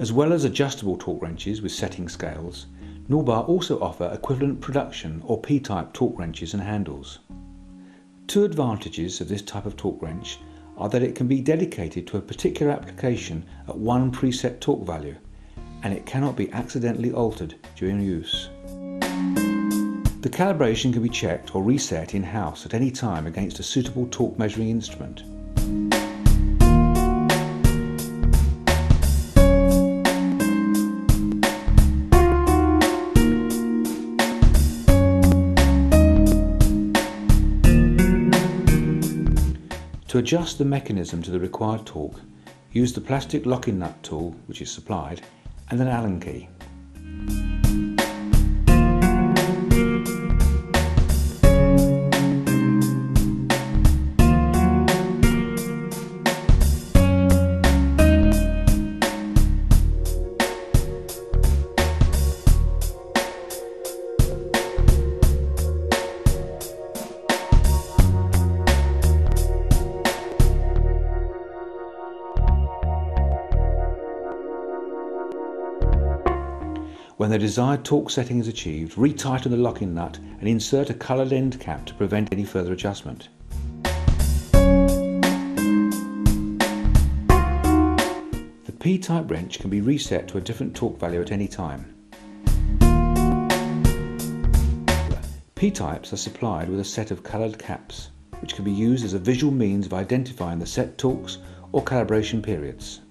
As well as adjustable torque wrenches with setting scales, Norbar also offer equivalent production or P-type torque wrenches and handles. Two advantages of this type of torque wrench are that it can be dedicated to a particular application at one preset torque value, and it cannot be accidentally altered during use. The calibration can be checked or reset in-house at any time against a suitable torque measuring instrument. To adjust the mechanism to the required torque, use the plastic locking nut tool which is supplied and an Allen key. When the desired torque setting is achieved, retighten the locking nut and insert a coloured end cap to prevent any further adjustment. The P-type wrench can be reset to a different torque value at any time. P-types are supplied with a set of coloured caps, which can be used as a visual means of identifying the set torques or calibration periods.